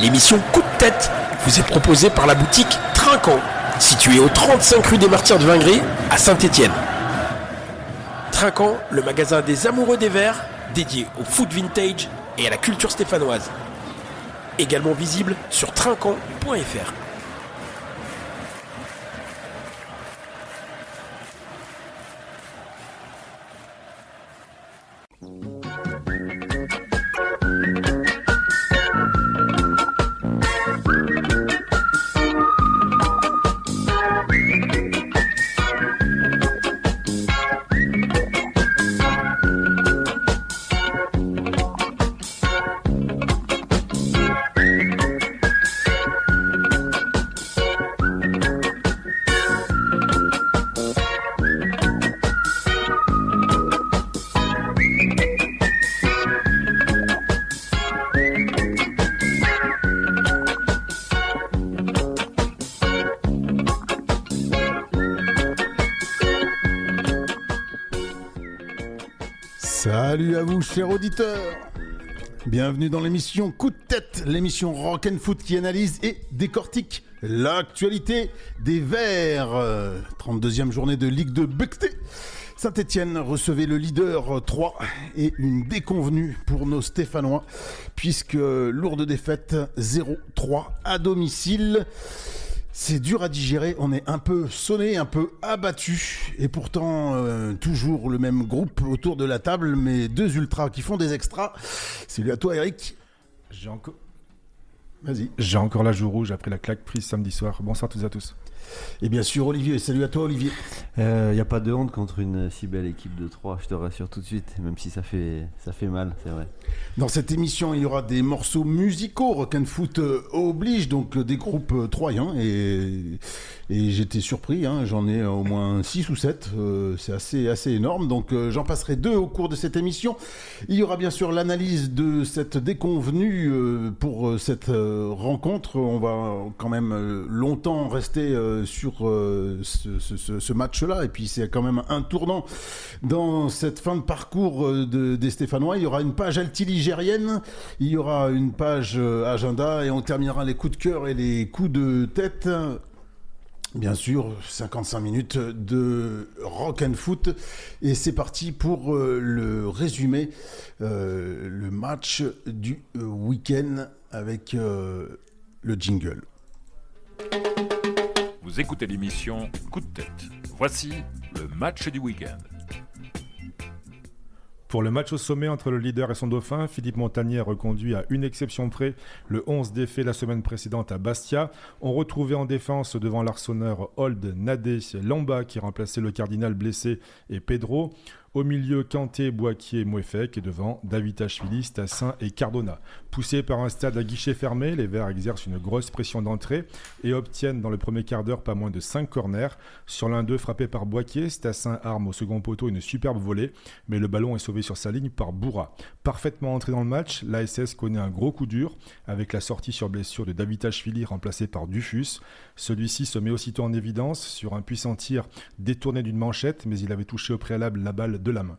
L'émission Coup de tête vous est proposée par la boutique Trinquant, située au 35 rue des Martyrs de Vingry à Saint-Étienne. Trinquant, le magasin des amoureux des verres, dédié au food vintage et à la culture stéphanoise. Également visible sur trinquant.fr. Salut à vous, chers auditeurs. Bienvenue dans l'émission Coup de tête, l'émission Rock and Foot qui analyse et décortique l'actualité des Verts. 32e journée de Ligue de Becté. Saint-Étienne recevait le leader 3 et une déconvenue pour nos Stéphanois, puisque lourde défaite 0-3 à domicile. C'est dur à digérer, on est un peu sonné, un peu abattu, et pourtant toujours le même groupe autour de la table, mais deux ultras qui font des extras. Salut à toi Eric. J'ai encore la joue rouge après la claque prise samedi soir. Bonsoir toutes et à tous. Et bien sûr Olivier, salut à toi Olivier. Y a pas de honte contre une si belle équipe de 3, je te rassure tout de suite, même si ça fait mal, c'est vrai. Dans cette émission, il y aura des morceaux musicaux, Rock and Foot oblige, donc des groupes troyens, et j'étais surpris, j'en ai au moins 6 ou 7, c'est assez énorme, donc j'en passerai 2 au cours de cette émission. Il y aura bien sûr l'analyse de cette déconvenue pour cette rencontre. On va quand même longtemps rester sur ce match-là, et puis c'est quand même un tournant dans cette fin de parcours des Stéphanois. Il y aura une page altiligérienne, il y aura une page agenda, et on terminera les coups de cœur et les coups de tête. Bien sûr, 55 minutes de rock and foot, et c'est parti pour le résumé, le match du week-end avec le jingle. Vous écoutez l'émission Coup de tête. Voici le match du week-end. Pour le match au sommet entre le leader et son dauphin, Philippe Montagnier a reconduit à une exception près le 11 défait la semaine précédente à Bastia. On retrouvait en défense devant l'arseneur Old, Nadé, Lamba qui remplaçait le cardinal blessé et Pedro. Au milieu, Kanté, Boakier, Mouefek, et devant Davitashvili, Stassin et Cardona. Poussés par un stade à guichet fermé, les Verts exercent une grosse pression d'entrée et obtiennent dans le premier quart d'heure pas moins de 5 corners. Sur l'un d'eux, frappé par Boakier, Stassin arme au second poteau une superbe volée, mais le ballon est sauvé sur sa ligne par Bourra. Parfaitement entré dans le match, l'ASS connaît un gros coup dur avec la sortie sur blessure de Davitashvili remplacé par Dufus. Celui-ci se met aussitôt en évidence sur un puissant tir détourné d'une manchette, mais il avait touché au préalable la balle de la main.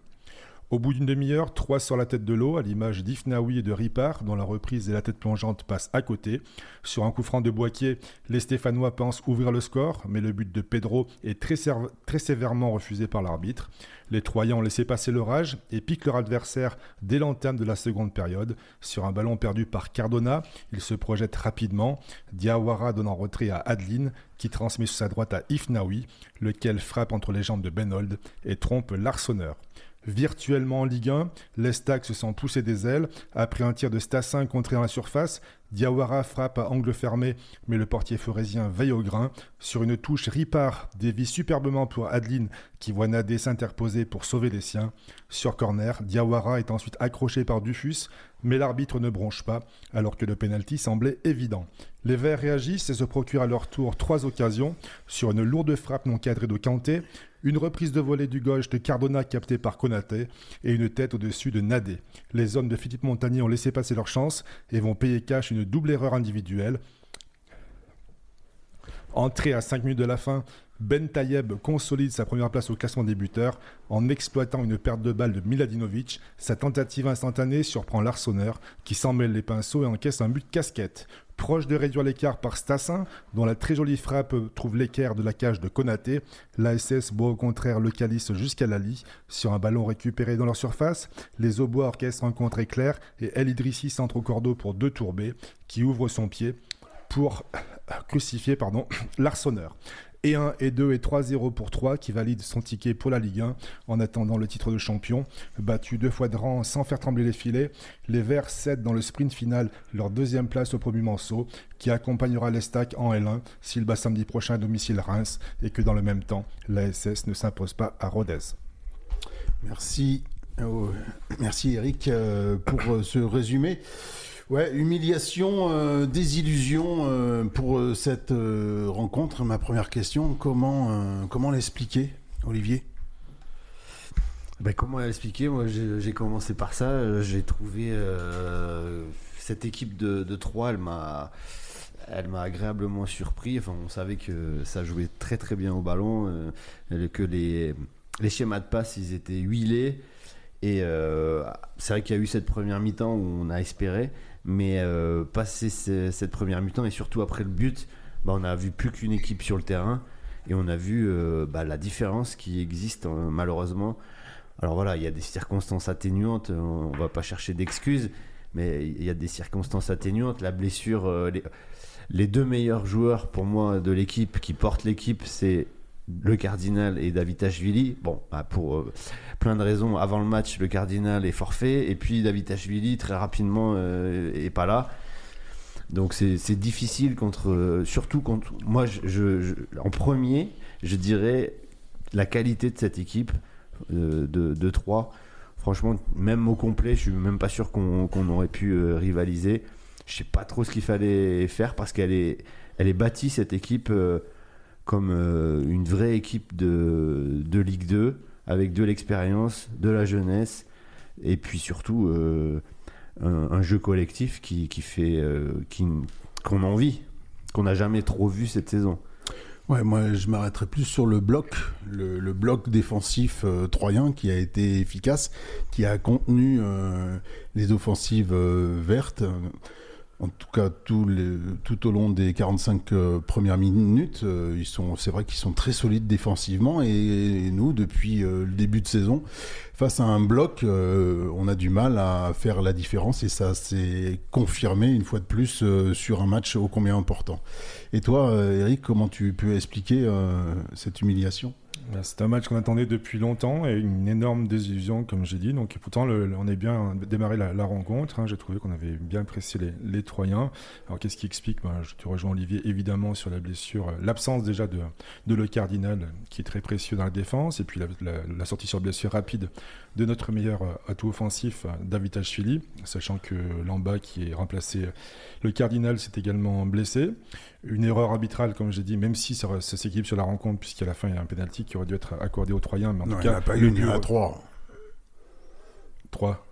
Au bout d'une demi-heure, 3 sur la tête de l'eau, à l'image d'Ifnaoui et de Ripard, dont la reprise et la tête plongeante passent à côté. Sur un coup franc de Boakier, les Stéphanois pensent ouvrir le score, mais le but de Pedro est très sévèrement refusé par l'arbitre. Les Troyens ont laissé passer l'orage et piquent leur adversaire dès l'entame de la seconde période. Sur un ballon perdu par Cardona, ils se projettent rapidement. Diawara donne en retrait à Adeline, qui transmet sur sa droite à Ifnaoui, lequel frappe entre les jambes de Benold et trompe l'arseneur. Virtuellement en Ligue 1, l'Estac se sent pousser des ailes. Après un tir de Stassin contré dans la surface, Diawara frappe à angle fermé, mais le portier forésien veille au grain. Sur une touche, Ripard dévie superbement pour Adeline, qui voit Nadé s'interposer pour sauver les siens. Sur corner, Diawara est ensuite accroché par Dufus, mais l'arbitre ne bronche pas, alors que le pénalty semblait évident. Les Verts réagissent et se procurent à leur tour 3 occasions, sur une lourde frappe non cadrée de Kanté, une reprise de volée du gauche de Cardona captée par Konaté et une tête au-dessus de Nadé. Les hommes de Philippe Montagnier ont laissé passer leur chance et vont payer cash une double erreur individuelle. Entrée à 5 minutes de la fin, Ben Tayeb consolide sa première place au classement des buteurs en exploitant une perte de balle de Miladinovic. Sa tentative instantanée surprend l'Arseneur qui s'en mêle les pinceaux et encaisse un but casquette. Proche de réduire l'écart par Stassin, dont la très jolie frappe trouve l'équerre de la cage de Konaté, l'ASS boit au contraire le calice jusqu'à Lali. Sur un ballon récupéré dans leur surface, les Aubois orchestrent un contre éclair et El Idrissi centre au cordeau pour De Tourbé, qui ouvre son pied pour crucifier l'Arseneur. Et 1, et 2, et 3-0 pour 3 qui valide son ticket pour la Ligue 1 en attendant le titre de champion. Battu 2 fois de rang sans faire trembler les filets, les Verts cèdent dans le sprint final leur deuxième place au premier Manceau qui accompagnera l'Estac en L1 s'il bat samedi prochain à domicile Reims et que dans le même temps, l'ASS ne s'impose pas à Rodez. Merci Eric pour ce résumé. Ouais, humiliation, désillusion pour cette rencontre. Ma première question, comment l'expliquer, Olivier ? Comment l'expliquer ? Moi, j'ai commencé par ça. J'ai trouvé cette équipe de 3, elle m'a agréablement surpris. Enfin, on savait que ça jouait très très bien au ballon, que les schémas de passe, ils étaient huilés. Et c'est vrai qu'il y a eu cette première mi-temps où on a espéré. Mais passé cette première mi-temps et surtout après le but, on n'a vu plus qu'une équipe sur le terrain et on a vu la différence qui existe malheureusement. Alors voilà, il y a des circonstances atténuantes, on va pas chercher d'excuses, mais il y a des circonstances atténuantes. La blessure, les deux meilleurs joueurs pour moi de l'équipe qui portent l'équipe, c'est le Cardinal et Davitashvili. Pour plein de raisons, avant le match, le Cardinal est forfait et puis Davitashvili très rapidement est pas là. Donc c'est difficile surtout contre moi. En premier, je dirais la qualité de cette équipe de 3. Franchement, même au complet, je suis même pas sûr qu'on aurait pu rivaliser. Je sais pas trop ce qu'il fallait faire parce qu'elle est bâtie cette équipe. Comme une vraie équipe de Ligue 2 avec de l'expérience, de la jeunesse et puis surtout un jeu collectif qu'on envie, qu'on n'a jamais trop vu cette saison. Ouais, moi je m'arrêterai plus sur le bloc défensif troyen qui a été efficace, qui a contenu les offensives vertes. En tout cas, tout au long des 45 premières minutes, c'est vrai qu'ils sont très solides défensivement. Et nous, depuis le début de saison, face à un bloc, on a du mal à faire la différence. Et ça s'est confirmé une fois de plus sur un match ô combien important. Et toi, Eric, comment tu peux expliquer cette humiliation ? C'est un match qu'on attendait depuis longtemps et une énorme désillusion, comme j'ai dit. Donc, pourtant, on a bien démarré la rencontre. J'ai trouvé qu'on avait bien pressé les Troyens. Alors, qu'est-ce qui explique ? Je te rejoins, Olivier, évidemment, sur la blessure. L'absence déjà de Le Cardinal, qui est très précieux dans la défense. Et puis, la sortie sur blessure rapide de notre meilleur atout offensif, Davitashvili. Sachant que Lamba, qui est remplacé Le Cardinal, s'est également blessé. Une erreur arbitrale, comme j'ai dit, même si ça s'équilibre sur la rencontre, puisqu'à la fin, il y a un pénalty qui aurait dû être accordé aux Troyens. Mais en tout cas, il n'y en a pas une, il y en a 3. 3.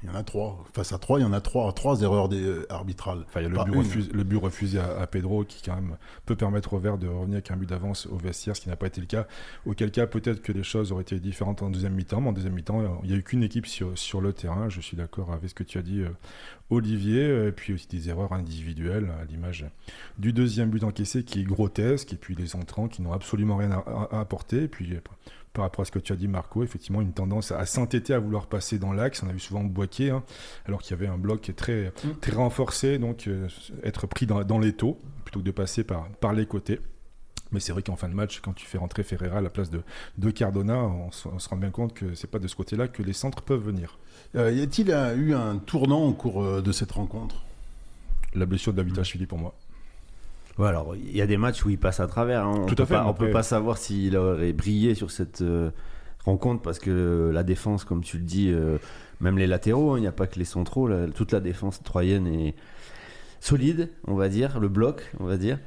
Il y en a 3. Face à 3, il y en a 3 erreurs arbitrales. Enfin, il y a le but refusé à Pedro qui, quand même, peut permettre aux Verts de revenir avec un but d'avance au vestiaire, ce qui n'a pas été le cas. Auquel cas, peut-être que les choses auraient été différentes en deuxième mi-temps. Mais en deuxième mi-temps, il n'y a eu qu'une équipe sur le terrain. Je suis d'accord avec ce que tu as dit, Olivier. Et puis aussi des erreurs individuelles, à l'image du deuxième but encaissé qui est grotesque. Et puis les entrants qui n'ont absolument rien à apporter. Et puis, par rapport à ce que tu as dit, Marco, effectivement, une tendance à s'entêter à vouloir passer dans l'axe. On a vu souvent Boaké, alors qu'il y avait un bloc très, très renforcé, donc être pris dans les taux, plutôt que de passer par les côtés. Mais c'est vrai qu'en fin de match, quand tu fais rentrer Ferreira à la place de Cardona, on se rend bien compte que c'est pas de ce côté-là que les centres peuvent venir. Y a-t-il eu un tournant au cours de cette rencontre ? La blessure de Davitashvili pour moi. Ouais, alors il y a des matchs où il passe à travers. On peut pas savoir s'il aurait brillé sur cette rencontre parce que la défense, comme tu le dis, même les latéraux, il n'y a pas que les centraux. Toute la défense troyenne est solide, on va dire, le bloc, on va dire.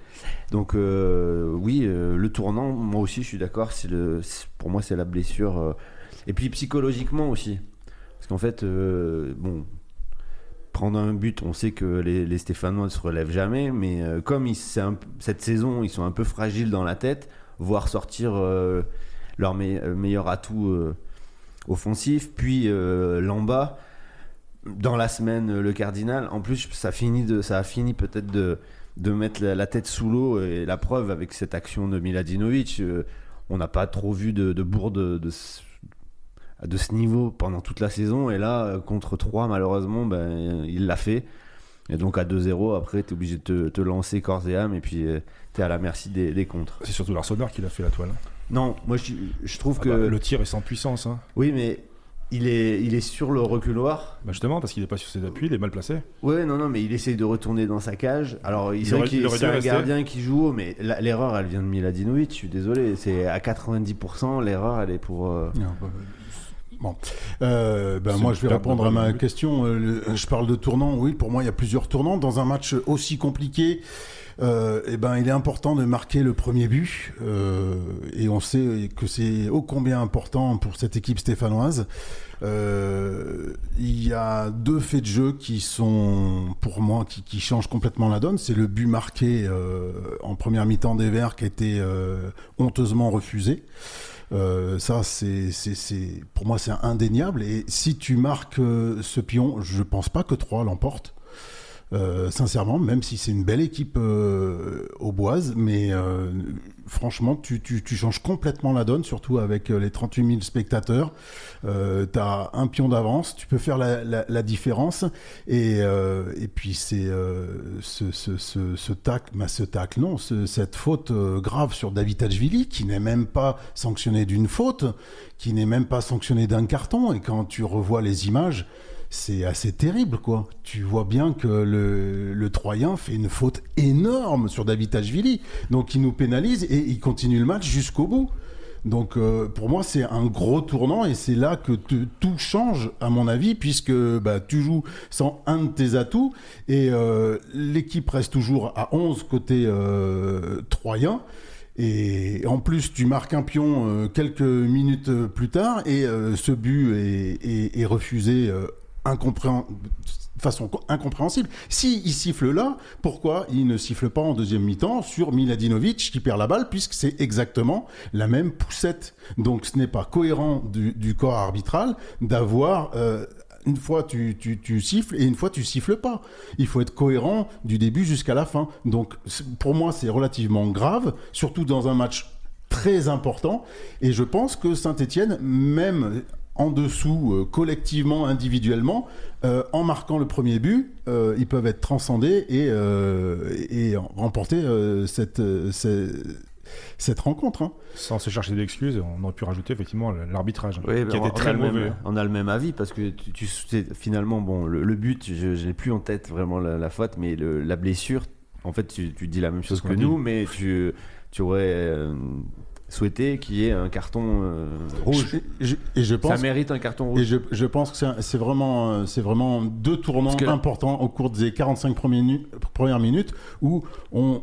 Donc oui, le tournant, moi aussi, je suis d'accord. Pour moi, c'est la blessure. Et puis psychologiquement aussi, parce qu'en fait, prendre un but, on sait que les Stéphanois ne se relèvent jamais, mais comme cette saison, ils sont un peu fragiles dans la tête, voir sortir leur meilleur atout offensif. Puis Lamba, dans la semaine, le Cardinal. En plus, ça a fini peut-être de mettre la tête sous l'eau. Et la preuve, avec cette action de Miladinovic, on n'a pas trop vu de bourde de ce niveau pendant toute la saison. Et là, contre 3, malheureusement, il l'a fait. Et donc à 2-0, après, tu es obligé de te lancer corps et âme. Et puis, tu es à la merci des contres. C'est surtout l'Arsenal qui l'a fait, la toile. Non, moi, je trouve que... le tir est sans puissance. Hein. Oui, mais... Il est sur le reculoir. Justement, parce qu'il n'est pas sur ses appuis, il est mal placé. Ouais, non, mais il essaye de retourner dans sa cage. Alors, c'est vrai qu'il c'est un gardien qui joue haut, mais l'erreur, elle vient de Miladinovic. Je suis désolé. C'est à 90%, l'erreur, elle est pour. Bon. Moi, je vais répondre à ma question. Je parle de tournant. Oui, pour moi, il y a plusieurs tournants. Dans un match aussi compliqué, il est important de marquer le premier but. Et on sait que c'est ô combien important pour cette équipe stéphanoise. Il y a 2 faits de jeu qui sont, pour moi, qui changent complètement la donne. C'est le but marqué en première mi-temps des Verts qui a été honteusement refusé. Ça, pour moi, c'est indéniable. Et si tu marques ce pion, je pense pas que 3 l'emporte. Sincèrement, même si c'est une belle équipe auboise, mais franchement, tu changes complètement la donne, surtout avec les 38 000 spectateurs. Tu as un pion d'avance, tu peux faire la différence. Et puis, c'est cette faute grave sur Davidashvili, qui n'est même pas sanctionné d'une faute, qui n'est même pas sanctionné d'un carton. Et quand tu revois les images, c'est assez terrible, quoi. Tu vois bien que le Troyen fait une faute énorme sur Davidashvili. Donc, il nous pénalise et il continue le match jusqu'au bout. Donc, pour moi, c'est un gros tournant et c'est là que tout change, à mon avis, puisque tu joues sans un de tes atouts et l'équipe reste toujours à 11 côté Troyen. Et en plus, tu marques un pion quelques minutes plus tard et ce but est refusé de façon incompréhensible. S'il siffle là, pourquoi il ne siffle pas en deuxième mi-temps sur Miladinovic qui perd la balle, puisque c'est exactement la même poussette. Donc ce n'est pas cohérent du corps arbitral d'avoir une fois tu siffles et une fois tu siffles pas. Il faut être cohérent du début jusqu'à la fin. Donc pour moi, c'est relativement grave, surtout dans un match très important. Et je pense que Saint-Étienne, même en dessous, collectivement, individuellement, en marquant le premier but, ils peuvent être transcendés et remporter cette rencontre. Hein. Sans se chercher d'excuses, on aurait pu rajouter effectivement l'arbitrage, qui était très mauvais. On a le même avis, parce que finalement, le but, je n'ai plus en tête vraiment la faute, mais la blessure, en fait, tu dis la même chose que nous, mais tu aurais... souhaiter qu'il y ait un carton rouge. Et je pense, ça mérite un carton rouge. Et je pense que c'est vraiment 2 tournants importants au cours des 45 premières minutes où on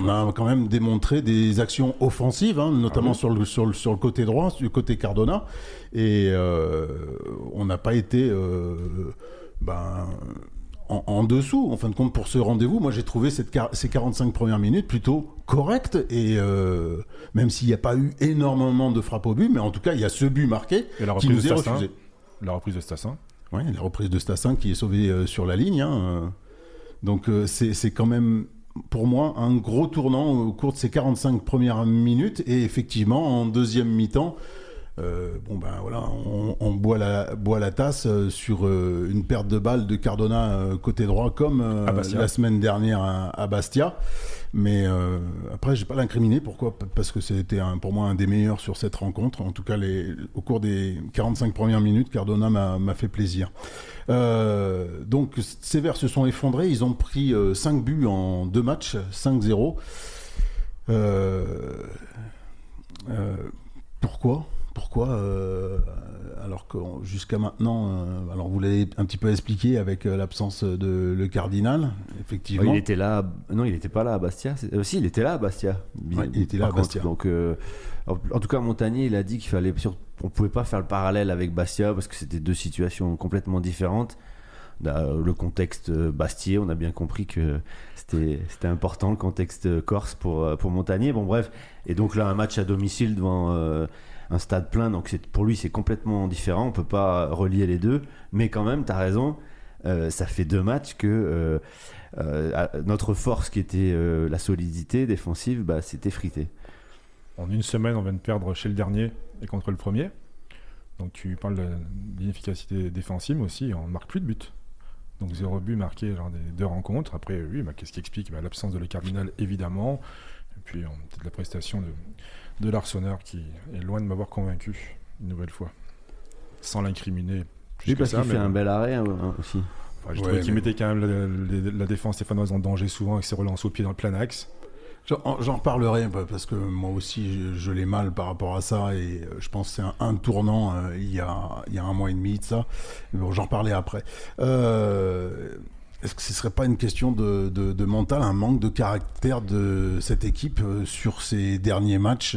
a quand même démontré des actions offensives, hein, notamment sur le côté droit, du côté Cardona, et on n'a pas été en dessous, en fin de compte, pour ce rendez-vous. Moi, j'ai trouvé ces 45 premières minutes plutôt correctes, et même s'il n'y a pas eu énormément de frappes au but, mais en tout cas, il y a ce but marqué qui nous est refusé. La reprise de Stassin. Oui, la reprise de Stassin qui est sauvée sur la ligne. Hein. Donc, c'est quand même, pour moi, un gros tournant au cours de ces 45 premières minutes, et effectivement, en deuxième mi-temps, on boit la tasse sur une perte de balle de Cardona côté droit, comme la semaine dernière à Bastia. Mais après, j'ai pas l'incriminé. Pourquoi ? Parce que c'était pour moi un des meilleurs sur cette rencontre. En tout cas, au cours des 45 premières minutes, Cardona m'a fait plaisir. Donc, ces Verts se sont effondrés. Ils ont pris 5 buts en 2 matchs, 5-0. Pourquoi ? Alors que jusqu'à maintenant, alors vous l'avez un petit peu expliqué avec l'absence de le Cardinal, effectivement. Il était là. Non, il n'était pas là à Bastia. Si, il était là à Bastia. Ouais, il était là à Bastia. Donc, en tout cas, Montagnier, il a dit on pouvait pas faire le parallèle avec Bastia parce que c'était 2 situations complètement différentes. Le contexte Bastier, on a bien compris que c'était important, le contexte corse pour Montagnier. Bon, bref. Et donc là, un match à domicile devant un stade plein, donc pour lui, c'est complètement différent. On peut pas relier les deux. Mais quand même, tu as raison. Ça fait 2 matchs que notre force, qui était la solidité défensive, s'est effritée. En une semaine, on vient de perdre chez le dernier et contre le premier. Donc tu parles d'inefficacité défensive, mais aussi on ne marque plus de but. Donc 0 but marqué lors des 2 rencontres. Après, oui, qu'est-ce qui explique l'absence de Le Cardinal, évidemment. Et puis peut-être la prestation de l'Arseneur qui est loin de m'avoir convaincu une nouvelle fois. Sans l'incriminer. Oui, parce qu'il fait un bel arrêt aussi. J'ai trouvé qu'il mettait quand même la défense stéphanoise en danger souvent avec ses relances au pied dans le plein axe. J'en reparlerai parce que moi aussi je l'ai mal par rapport à ça et je pense que c'est un tournant il y a 1 mois et demi de ça. Bon, j'en reparlerai après. Est-ce que ce serait pas une question de mental, un manque de caractère de cette équipe sur ces derniers matchs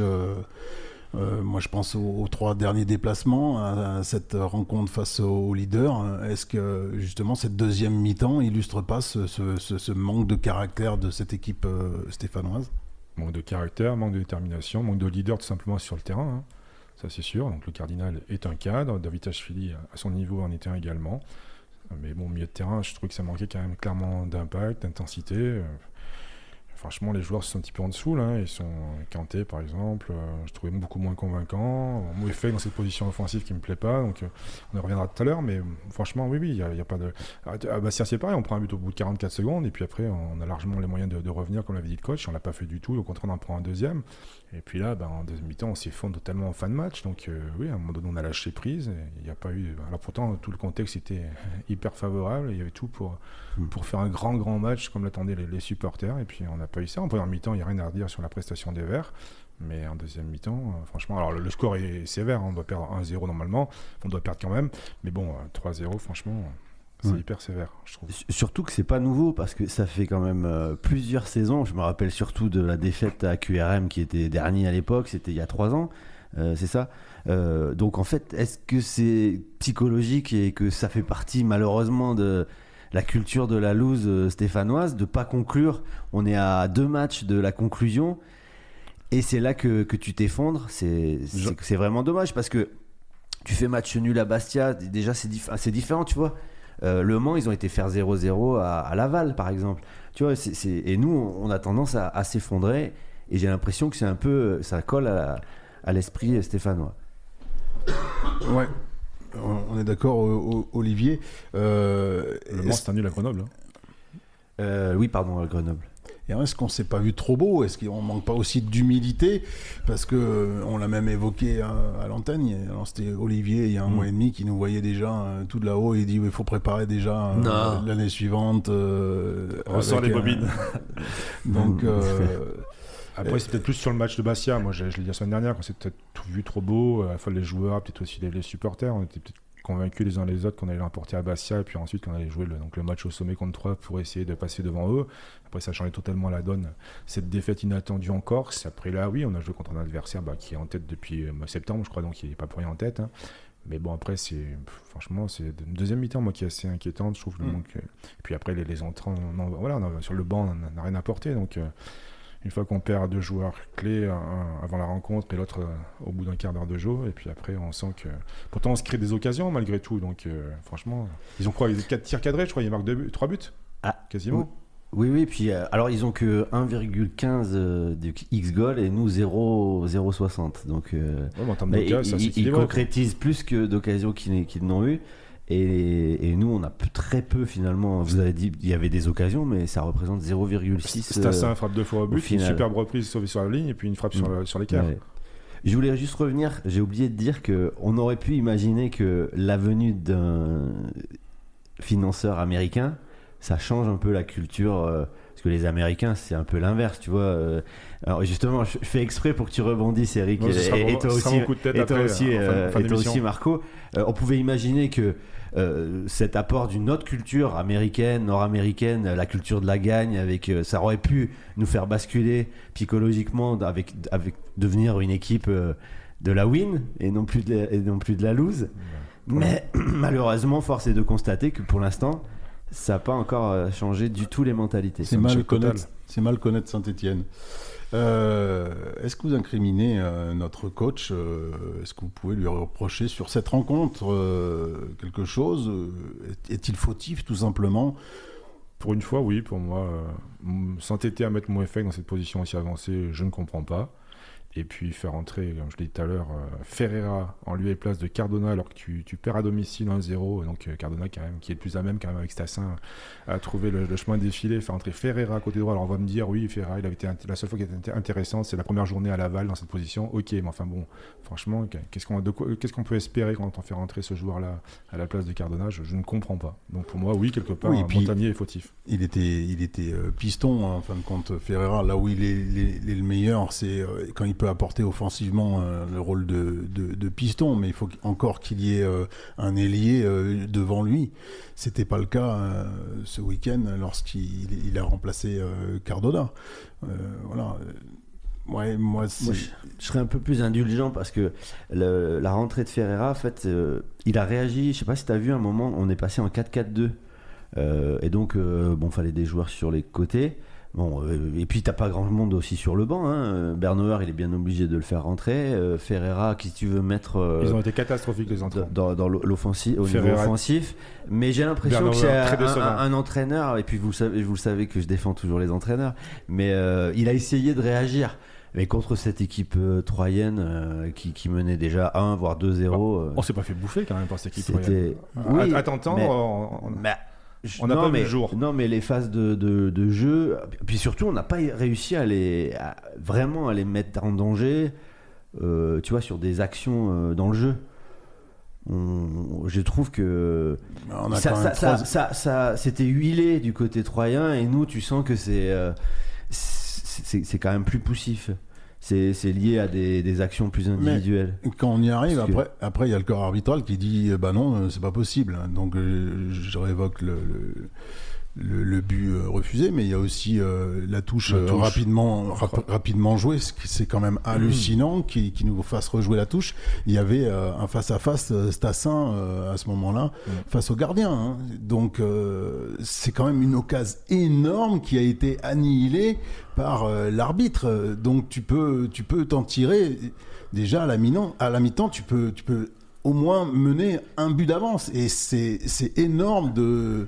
moi je pense aux 3 derniers déplacements, à cette rencontre face au leader. Est-ce que justement cette deuxième mi-temps illustre pas ce manque de caractère de cette équipe stéphanoise? Manque de caractère, manque de détermination, manque de leader tout simplement sur le terrain, ça c'est sûr. Donc le Cardinal est un cadre, Davitashvili à son niveau en était un également. Mais bon, au milieu de terrain, je trouve que ça manquait quand même clairement d'impact, d'intensité. Franchement, les joueurs sont un petit peu en dessous, là. Ils sont Kanté, par exemple. Je trouvais beaucoup moins convaincant. Mouefek dans cette position offensive qui me plaît pas. Donc, on y reviendra tout à l'heure. Mais franchement, oui, il y a pas de. Bastia, c'est pareil. On prend un but au bout de 44 secondes. Et puis après, on a largement les moyens de revenir, comme l'avait dit le coach. On l'a pas fait du tout. Au contraire, on en prend un deuxième. Et puis là, en deuxième mi-temps, on s'effondre totalement en fin de match. Donc, oui, à un moment donné, on a lâché prise. Il n'y a pas eu. Alors, pourtant, tout le contexte était hyper favorable. Il y avait tout pour faire un grand match, comme l'attendaient les supporters. Et puis, on n'a pas eu ça. En première mi-temps, il n'y a rien à redire sur la prestation des Verts. Mais en deuxième mi-temps, franchement, alors le score est sévère. On doit perdre 1-0 normalement. On doit perdre quand même. Mais bon, 3-0, franchement. C'est hyper sévère, je trouve. Surtout que c'est pas nouveau parce que ça fait quand même plusieurs saisons. Je me rappelle surtout de la défaite à QRM qui était dernier à l'époque. C'était il y a 3 ans, c'est ça. Donc en fait, est-ce que c'est psychologique et que ça fait partie malheureusement de la culture de la loose stéphanoise de pas conclure? On est à 2 matchs de la conclusion et c'est là que tu t'effondres. C'est vraiment dommage parce que tu fais match nul à Bastia. Déjà, c'est différent, tu vois. Le Mans, ils ont été faire 0-0 à Laval, par exemple. Tu vois, et nous, on a tendance à s'effondrer. Et j'ai l'impression que c'est un peu, ça colle à l'esprit stéphanois. Ouais, on est d'accord, Olivier. Le Mans, c'est un nul à Grenoble. Oui, pardon, à Grenoble. Et est-ce qu'on s'est pas vu trop beau? Est-ce qu'on manque pas aussi d'humilité? Parce que on l'a même évoqué à l'antenne. Alors c'était Olivier il y a 1 mois et demi qui nous voyait déjà tout de là-haut et il dit il faut préparer déjà l'année suivante. Ressort les bobines. Donc après c'est peut-être plus sur le match de Bastia. Moi je l'ai dit la semaine dernière quand c'est peut-être tout vu trop beau. À la fois les joueurs, peut-être aussi les supporters. On était peut-être convaincus les uns les autres qu'on allait l'emporter à Bastia et puis ensuite qu'on allait jouer le match au sommet contre 3 pour essayer de passer devant eux. Après ça a changé totalement la donne, cette défaite inattendue en Corse. Après là oui on a joué contre un adversaire qui est en tête depuis septembre je crois, donc il n'est pas pour rien en tête, hein. Mais bon après franchement c'est une deuxième mi-temps moi qui est assez inquiétante je trouve. Donc, et puis après les entrants sur le banc on n'a rien apporté donc une fois qu'on perd 2 joueurs clés, un avant la rencontre et l'autre au bout d'un quart d'heure de jeu, et puis après on sent que pourtant on se crée des occasions malgré tout, donc franchement ils ont quoi, 4 tirs cadrés je crois, ils marquent 3 buts quasiment. Oui, puis alors ils ont que 1,15 de X-goal et nous 0,60 donc en termes d'occasion, ils concrétisent plus que d'occasions qu'ils n'ont eu. Et nous, on a très peu finalement. Vous avez dit il y avait des occasions, mais ça représente 0,6. Stassin frappe 2 fois au but, une superbe reprise sauvée sur la ligne, et puis une frappe sur l'écart. Ouais. Je voulais juste revenir, j'ai oublié de dire qu'on aurait pu imaginer que la venue d'un financeur américain, ça change un peu la culture. Parce que les Américains, c'est un peu l'inverse, tu vois. Alors justement, je fais exprès pour que tu rebondisses, Eric, et toi aussi, Marco. On pouvait imaginer que cet apport d'une autre culture américaine, nord-américaine, la culture de la gagne, ça aurait pu nous faire basculer psychologiquement avec devenir une équipe de la win et non plus de la lose. Mais malheureusement, force est de constater que pour l'instant, ça n'a pas encore changé du tout les mentalités. C'est mal connaître Saint-Etienne. Est-ce que vous incriminez notre coach Est-ce que vous pouvez lui reprocher sur cette rencontre quelque chose Est-il fautif tout simplement? Pour une fois, oui, pour moi. S'entêter à mettre Moefek dans cette position aussi avancée, je ne comprends pas. Et puis faire entrer, comme je l'ai dit tout à l'heure, Ferreira en lieu et place de Cardona alors que tu perds à domicile 1-0. Donc Cardona quand même, qui est le plus à même quand même avec Stassin à trouver le chemin défilé, faire entrer Ferreira côté droit. Alors on va me dire oui, Ferreira, il avait été la seule fois qui était intéressant, c'est la première journée à Laval dans cette position. Ok, mais enfin bon, franchement, qu'est-ce qu'on peut espérer quand on fait rentrer ce joueur-là à la place de Cardona? Je ne comprends pas. Donc pour moi, oui, quelque part, Montagnier est fautif. Il était piston en fin de compte. Ferreira, là où il est le meilleur, c'est quand il peut apporter offensivement le rôle de piston, mais il faut encore qu'il y ait un ailier devant lui. C'était pas le cas ce week-end lorsqu'il a remplacé Cardona. Voilà. Ouais, moi, je serais un peu plus indulgent parce que la rentrée de Ferreira, en fait, il a réagi. Je sais pas si tu as vu un moment, on est passé en 4-4-2 et donc fallait des joueurs sur les côtés. Bon, et puis t'as pas grand monde aussi sur le banc. Bernauer, il est bien obligé de le faire rentrer. Ferreira, qui tu veux mettre ils ont été catastrophiques les entrants dans l'offensive, au niveau offensif. Mais j'ai l'impression Bernauer, que c'est un entraîneur. Et puis vous le savez que je défends toujours les entraîneurs. Mais il a essayé de réagir. Mais contre cette équipe troyenne qui menait déjà 1 voire 2-0. On s'est pas fait bouffer quand même par cette équipe troyenne. Oui, à t'entendre. On n'a pas vu le jour. Non, mais les phases de jeu, puis surtout, on n'a pas réussi à vraiment les mettre en danger, tu vois, sur des actions dans le jeu. Je trouve que ça c'était huilé du côté troyen, et nous, tu sens que c'est quand même plus poussif. C'est lié à des actions plus individuelles. Mais quand on y arrive, après il y a le corps arbitral qui dit bah non, c'est pas possible. Donc je révoque le but refusé, mais il y a aussi la touche rapidement jouée. C'est quand même hallucinant qu'il nous fasse rejouer la touche. Il y avait un face-à-face Stassin à ce moment-là face au gardien. Donc c'est quand même une occasion énorme qui a été annihilée par l'arbitre. Donc tu peux t'en tirer. Déjà à la mi-temps, tu peux au moins mener un but d'avance. Et c'est énorme de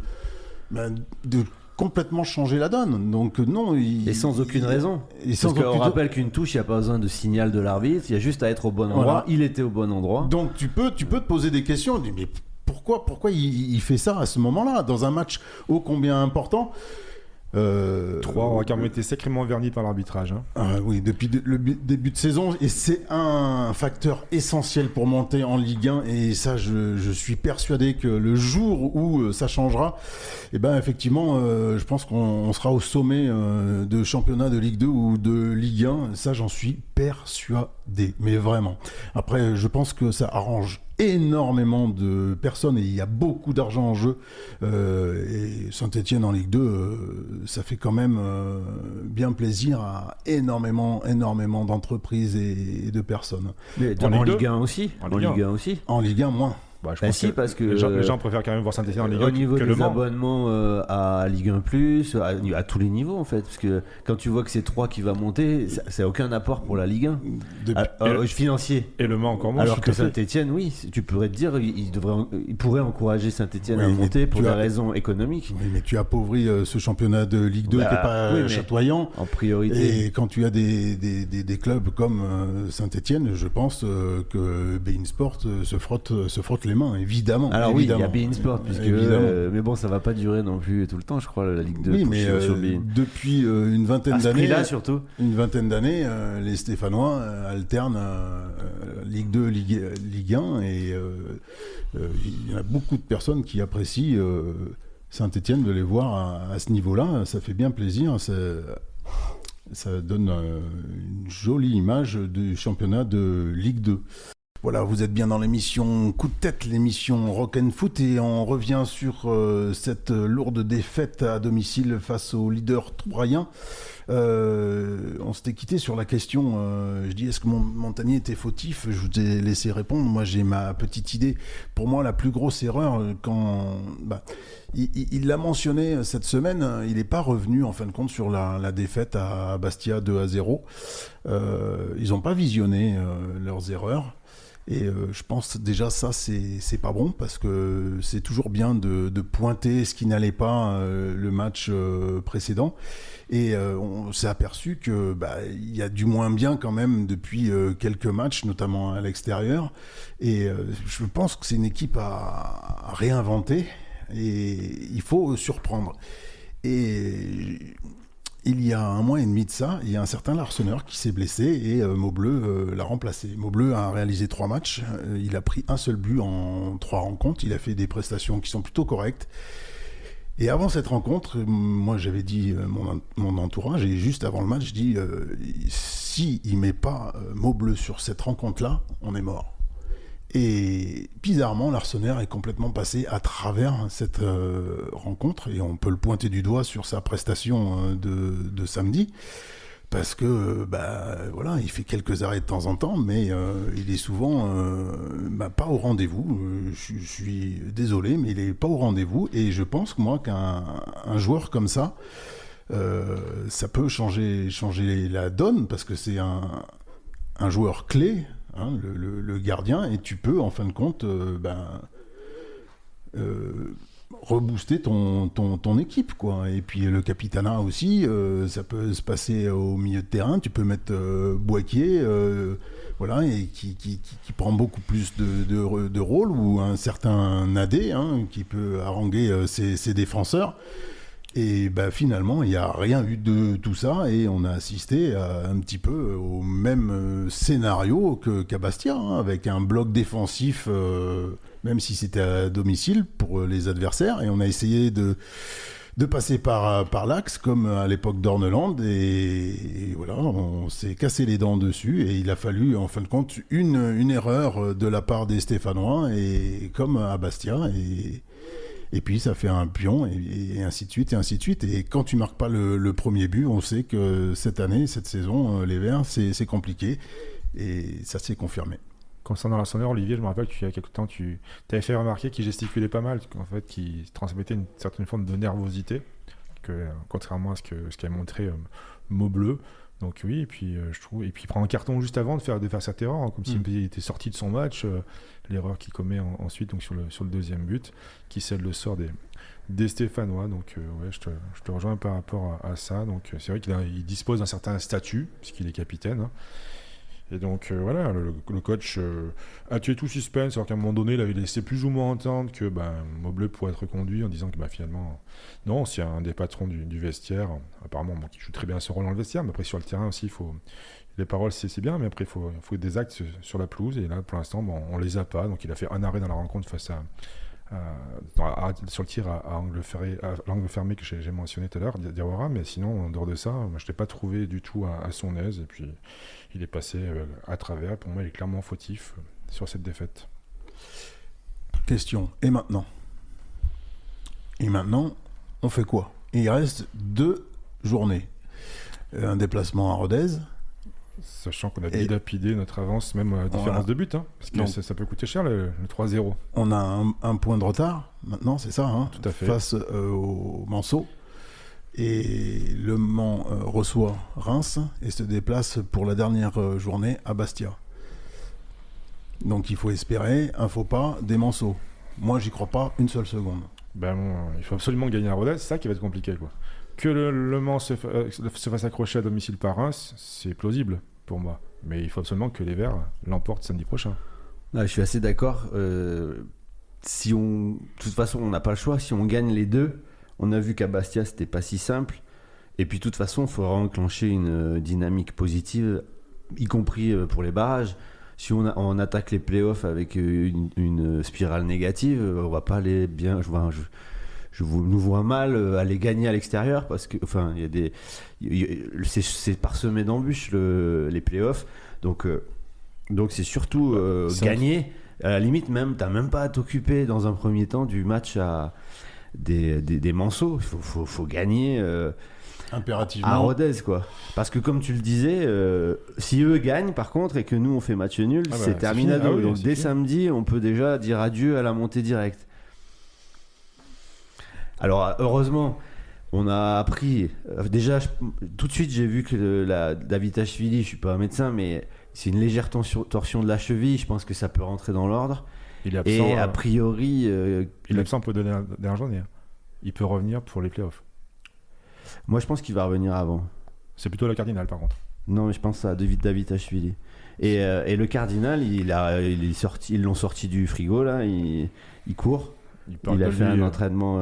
complètement changer la donne. Donc non, et sans aucune raison. Parce qu'on rappelle qu'une touche, il n'y a pas besoin de signal de l'arbitre, il y a juste à être au bon endroit. Voilà. Il était au bon endroit. Donc tu peux te poser des questions. Mais pourquoi il fait ça à ce moment-là dans un match ô combien important? 3, on a quand même été sacrément vernis par l'arbitrage. Oui, depuis le début de saison, et c'est un facteur essentiel pour monter en Ligue 1, et ça, je suis persuadé que le jour où ça changera, effectivement, je pense qu'on sera au sommet de championnat de Ligue 2 ou de Ligue 1, ça j'en suis persuadé, mais vraiment. Après, je pense que ça arrange énormément de personnes et il y a beaucoup d'argent en jeu, et Saint-Etienne en Ligue 2, ça fait quand même bien plaisir à énormément d'entreprises et de personnes. Mais en Ligue 1 aussi. En Ligue 1 moins. Parce que les gens préfèrent quand même voir Saint-Etienne en Ligue 1 au niveau que des Le Mans. abonnements à Ligue 1+, à tous les niveaux en fait, parce que quand tu vois que c'est 3 qui va monter, c'est aucun apport pour la Ligue 1 financier. Et Le Mans encore moins. Alors que Saint-Etienne, oui, tu pourrais te dire, il pourrait encourager Saint-Etienne à monter pour des raisons économiques. Oui, mais tu appauvris ce championnat de Ligue 2 qui n'est pas chatoyant. En priorité. Et quand tu as des clubs comme Saint-Etienne, je pense que beIN Sport se frotte les mains, évidemment. Alors oui, il y a beIN Sport, mais bon, ça va pas durer non plus tout le temps, je crois, la Ligue 2. Oui, mais depuis une vingtaine d'années, surtout. Les Stéphanois alternent Ligue 2, Ligue 1, et il y a beaucoup de personnes qui apprécient Saint-Etienne de les voir à ce niveau-là. Ça fait bien plaisir. Ça donne une jolie image du championnat de Ligue 2. Voilà, vous êtes bien dans l'émission Coup de tête, l'émission Rock and Foot, et on revient sur cette lourde défaite à domicile face au leader troyen. On s'était quitté sur la question, je dis est-ce que Montagnier était fautif? Je vous ai laissé répondre. Moi j'ai ma petite idée. Pour moi la plus grosse erreur, quand il l'a mentionné cette semaine, il n'est pas revenu en fin de compte sur la défaite à Bastia 2-0. Ils n'ont pas visionné leurs erreurs. Et je pense déjà ça c'est pas bon, parce que c'est toujours bien de pointer ce qui n'allait pas le match précédent. Et on s'est aperçu que il y a du moins bien quand même depuis quelques matchs, notamment à l'extérieur. Et je pense que c'est une équipe à réinventer, et il faut surprendre. Et il y a 1 mois et demi de ça, il y a un certain Larseneur qui s'est blessé, et Maubleu l'a remplacé. Maubleu a réalisé 3 matchs, il a pris un seul but en 3 rencontres, il a fait des prestations qui sont plutôt correctes. Et avant cette rencontre, moi j'avais dit mon entourage, et juste avant le match, je dis si il met pas Maubleu sur cette rencontre-là, on est mort. Et bizarrement, l'Arseneur est complètement passé à travers cette rencontre, et on peut le pointer du doigt sur sa prestation de samedi, parce que voilà, il fait quelques arrêts de temps en temps, mais il est souvent pas au rendez-vous. Je suis désolé, mais il est pas au rendez-vous, et je pense que moi qu'un joueur comme ça, ça peut changer la donne, parce que c'est un joueur clé. Hein, le gardien, et tu peux en fin de compte rebooster ton équipe, quoi. Et puis le capitanat aussi, ça peut se passer au milieu de terrain. Tu peux mettre Boaquier, voilà, et qui prend beaucoup plus de rôle, ou un certain Nadé, hein, qui peut haranguer ses défenseurs. Et finalement, il n'y a rien eu de tout ça, et on a assisté un petit peu au même scénario qu'à Bastia, hein, avec un bloc défensif, même si c'était à domicile pour les adversaires, et on a essayé de passer par l'axe, comme à l'époque d'Orneland, et voilà, on s'est cassé les dents dessus, et il a fallu en fin de compte une erreur de la part des Stéphanois, et comme à Bastia, et puis ça fait un pion, et ainsi de suite, et ainsi de suite. Et quand tu marques pas le premier but, on sait que cette saison, les Verts, c'est compliqué, et ça s'est confirmé. Concernant Larseneur, Olivier, je me rappelle qu'il y a quelque temps, tu avais fait remarquer qu'il gesticulait pas mal, en fait, qu'il transmettait une certaine forme de nervosité, contrairement à ce qu'a montré Maubleu. Donc oui, et puis je trouve, et puis il prend un carton juste avant de faire cette erreur, hein, comme s'il était sorti de son match, l'erreur qu'il commet ensuite, donc sur le deuxième but, qui scelle le sort des Stéphanois. Donc ouais, je te rejoins par rapport à ça. Donc c'est vrai qu'il dispose d'un certain statut puisqu'il est capitaine, hein. Et donc voilà, le coach a tué tout suspense, alors qu'à un moment donné, il avait laissé plus ou moins entendre que Maubleu pourrait être reconduit, en disant que finalement, non, c'est un des patrons du vestiaire, apparemment, qui joue très bien ce rôle dans le vestiaire, mais après sur le terrain aussi, les paroles c'est bien, mais après il faut des actes sur la pelouse, et là pour l'instant, on les a pas, donc il a fait un arrêt dans la rencontre face sur le tir à l'angle fermé que j'ai mentionné tout à l'heure, Diawara, mais sinon, en dehors de ça, moi, je ne l'ai pas trouvé du tout à son aise, et puis il est passé à travers. Pour moi, il est clairement fautif sur cette défaite. Question, et maintenant, on fait quoi? Il reste 2 journées. Un déplacement à Rodez. Sachant qu'on a dilapidé notre avance, même à différence de but, hein, parce que ça peut coûter cher le 3-0. On a un point de retard maintenant, c'est ça, hein, tout à fait, face au Manceau. Et Le Mans reçoit Reims et se déplace pour la dernière journée à Bastia. Donc il faut espérer un faux pas des Manceaux. Moi, j'y crois pas une seule seconde. Il faut absolument gagner à Rodez, c'est ça qui va être compliqué, quoi. Que le Mans se fasse accrocher à domicile par Reims, c'est plausible pour moi. Mais il faut absolument que les Verts l'emportent samedi prochain. Je suis assez d'accord. De toute façon, on n'a pas le choix. Si on gagne les 2, on a vu qu'à Bastia, c'était pas si simple. Et puis, de toute façon, il faudra enclencher une dynamique positive, y compris pour les barrages. Si on attaque les playoffs avec une spirale négative, on va pas aller bien. Nous vois mal aller gagner à l'extérieur, parce que c'est parsemé d'embûches les playoffs. Donc Donc c'est surtout gagner. À la limite, même, t'as même pas à t'occuper dans un premier temps du match à des manceaux. Il faut gagner Impérativement. à Rodez, quoi. Parce que comme tu le disais, si eux gagnent par contre et que nous on fait match nul, Ah bah, c'est c'est terminado. fini. Ah oui, Donc c'est dès fini. samedi, on peut déjà dire adieu à la montée directe. Alors heureusement, on a appris. Déjà, tout de suite, j'ai vu que Davitashvili, je suis pas un médecin, mais c'est une légère torsion de la cheville. Je pense que ça peut rentrer dans l'ordre. Il est absent. Et a priori, Il est absent pour donner dernière journée. Hein. Il peut revenir pour les playoffs. moi je pense qu'il va revenir avant. C'est plutôt le cardinal par contre. Non, mais je pense à Davitashvili. Et le cardinal, il est sorti, ils l'ont sorti du frigo là. Il court. Il a fait un entraînement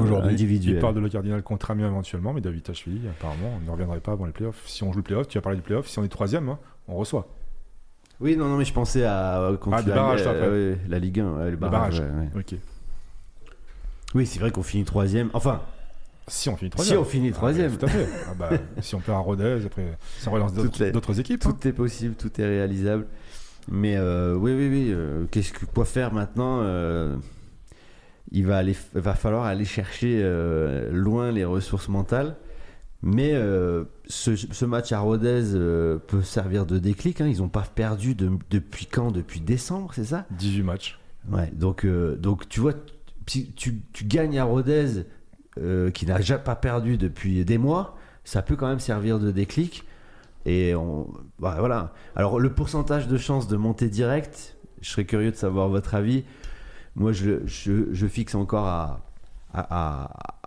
aujourd'hui. individuel. Il parle de le cardinal contre Amiens éventuellement, mais Davitashvili, apparemment, on ne reviendrait pas avant les playoffs. Si on joue le playoff, tu as parlé du playoff, si on est troisième, hein, on reçoit. Oui, non, mais je pensais à contre des barrages, après. la Ligue 1, le barrage. barrages. Ouais. Ok. Oui, c'est vrai qu'on finit troisième. Enfin, Si on finit troisième. si on finit troisième, Tout à fait. Ah bah, si on perd à Rodez, après, ça relance d'autres équipes. hein. tout est possible, tout est réalisable. Mais oui. Quoi faire maintenant il va falloir aller chercher loin les ressources mentales. Mais ce match à Rodez peut servir de déclic. Hein. Ils n'ont pas perdu depuis quand ? Depuis décembre, c'est ça ? 18 matchs. Ouais, donc tu vois, tu gagnes à Rodez, qui n'a déjà pas perdu depuis des mois, ça peut quand même servir de déclic. Et voilà. Alors, le pourcentage de chance de monter direct, je serais curieux de savoir votre avis. Moi, je fixe encore à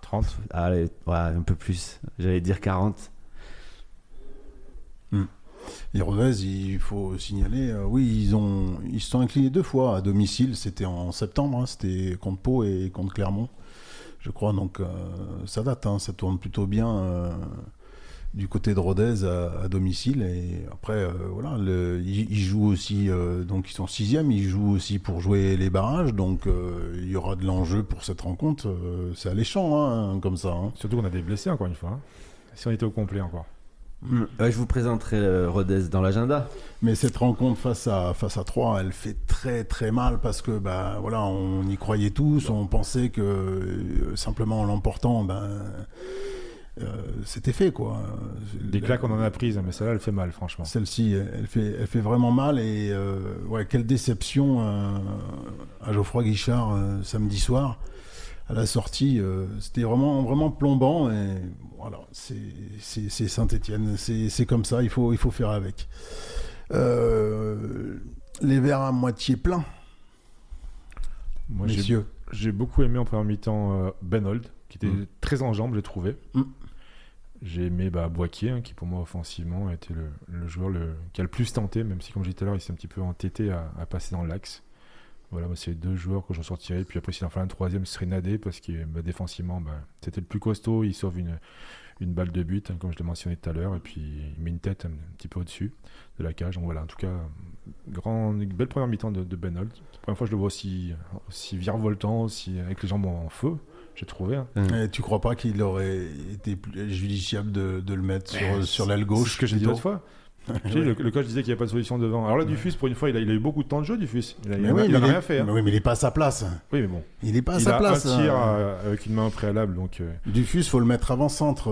30. allez, ouais, un peu plus. J'allais dire 40. Et Rodez, il faut signaler, oui, ils se sont inclinés 2 fois à domicile. C'était en septembre, hein, c'était contre Pau et contre Clermont, je crois. Donc ça date, hein, ça tourne plutôt bien du côté de Rodez à domicile. Et après, voilà, ils jouent aussi, donc ils sont 6e, ils jouent aussi pour jouer les barrages. Donc il y aura de l'enjeu pour cette rencontre. C'est alléchant, hein, comme ça. Hein. Surtout qu'on a des blessés encore une fois. Hein. Si on était au complet encore. Ouais, je vous présenterai Rodez dans l'agenda. Mais cette rencontre face à 3, elle fait très très mal parce que voilà, on y croyait tous, on pensait que simplement en l'emportant, c'était fait quoi. Des claques on en a prises, mais celle-là elle fait mal franchement. Celle-ci, elle fait vraiment mal et ouais, quelle déception à Geoffroy Guichard samedi soir. À la sortie, c'était vraiment plombant et voilà, c'est Saint-Étienne, c'est comme ça, il faut faire avec. Les verres à moitié pleins, Moi messieurs. j'ai beaucoup aimé en première mi-temps Ben Holt, qui était très en jambes, j'ai trouvé. J'ai aimé Boaquier, hein, qui pour moi offensivement a été le joueur qui a le plus tenté, même si comme je disais tout à l'heure, il s'est un petit peu entêté à passer dans l'axe. Voilà, c'est les 2 joueurs que j'en sortirais. Puis après, s'il en fallait un troisième, ce serait Nadé, parce que défensivement, c'était le plus costaud. Il sauve une balle de but, hein, comme je l'ai mentionné tout à l'heure. Et puis, il met une tête un petit peu au-dessus de la cage. Donc voilà, en tout cas, une belle première mi-temps de Ben Holt. C'est la première fois que je le vois aussi virevoltant, aussi avec les jambes en feu, j'ai trouvé. Hein. Et tu crois pas qu'il aurait été plus judiciable de le mettre sur l'aile gauche? C'est ce que j'ai dit plutôt l'autre fois. Le coach disait qu'il n'y avait pas de solution devant. Alors là, Dufus, pour une fois, il a eu beaucoup de temps de jeu, Dufus. Il n'a rien fait. Hein. Mais oui, mais il n'est pas à sa place. Oui, mais bon. Il n'est pas à Il sa a place. un tir avec une main au préalable. Donc, Dufus, faut le mettre avant-centre.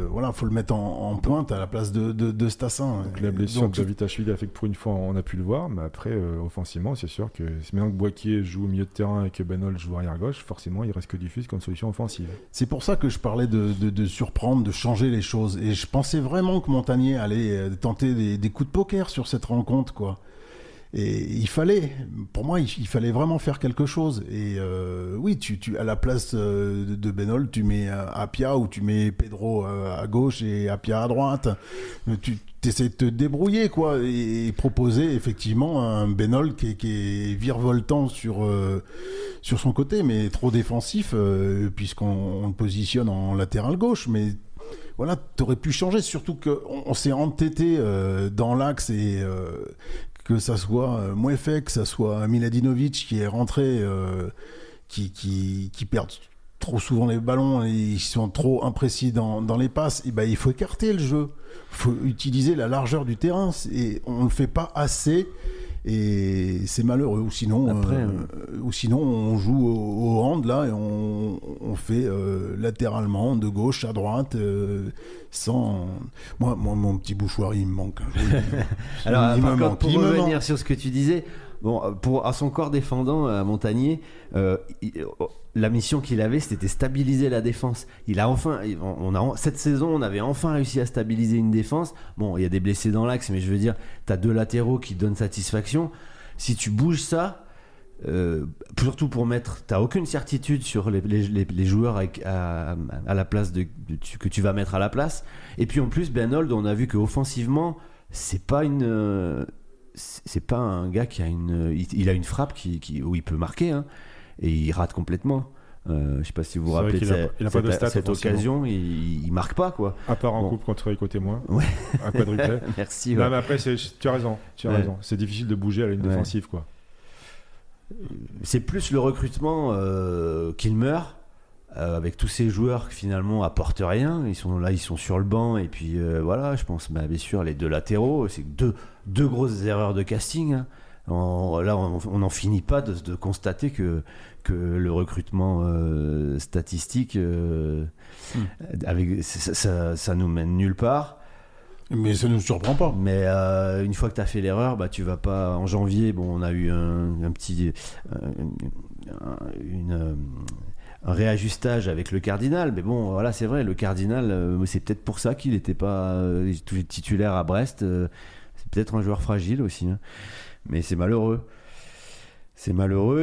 Voilà, faut le mettre en pointe à la place de Stassin. donc la blessure de Davitashvili a fait que pour une fois, on a pu le voir. Mais après, offensivement, c'est sûr que maintenant que Boaquier joue au milieu de terrain et que Ben Holt joue arrière-gauche, forcément, il reste que Dufus comme solution offensive. C'est pour ça que je parlais de surprendre, de changer les choses. Et je pensais vraiment que Montagnier allait tenter des coups de poker sur cette rencontre, quoi. Et pour moi, il fallait vraiment faire quelque chose. Et oui, tu à la place de Ben Holt, tu mets Apia ou tu mets Pedro à gauche et Apia à droite. Tu essaies de te débrouiller, quoi, et proposer effectivement un Ben Holt qui est virevoltant sur son côté, mais trop défensif, puisqu'on le positionne en latéral gauche. Mais voilà, t'aurais pu changer, surtout qu'on s'est entêté dans l'axe et que ça soit Mouefek, que ça soit Miladinovic qui est rentré, qui perdent trop souvent les ballons et ils sont trop imprécis dans les passes. Et il faut écarter le jeu, il faut utiliser la largeur du terrain et on le fait pas assez. Et c'est malheureux. Ou sinon, on joue au hand là et on fait latéralement de gauche à droite sans. Moi, mon petit bouchoir, il me manque. Alors, par contre, pour revenir sur ce que tu disais, bon, à son corps défendant, à Montagnier, la mission qu'il avait, c'était stabiliser la défense. Cette saison, on avait enfin réussi à stabiliser une défense. Bon, il y a des blessés dans l'axe, mais je veux dire, t'as 2 latéraux qui donnent satisfaction. Si tu bouges ça, surtout pour t'as aucune certitude sur les joueurs à la place que tu vas mettre à la place. Et puis en plus, Ben Hold, on a vu qu'offensivement, c'est pas un gars qui a il a une frappe où il peut marquer, hein. Et il rate complètement. Je sais pas si vous vous rappelez de cette occasion, il marque pas, quoi. À part en coupe contre côté moins. Ouais. Un quadruplé. Merci. Non, mais après, tu as raison. C'est difficile de bouger à la ligne défensive, quoi. C'est plus le recrutement qu'il meurt. Avec tous ces joueurs qui finalement apportent rien, ils sont sur le banc, et puis voilà, je pense bien sûr les 2 latéraux, c'est deux grosses erreurs de casting, hein. On n'en finit pas de constater que le recrutement statistique avec ça nous mène nulle part. Mais ça ne nous surprend pas. Mais une fois que tu as fait l'erreur, tu vas pas. En janvier, bon, on a eu un petit un réajustage avec le Cardinal, mais bon, voilà, c'est vrai, le Cardinal, c'est peut-être pour ça qu'il n'était pas titulaire à Brest. C'est peut-être un joueur fragile aussi, hein. Mais c'est malheureux.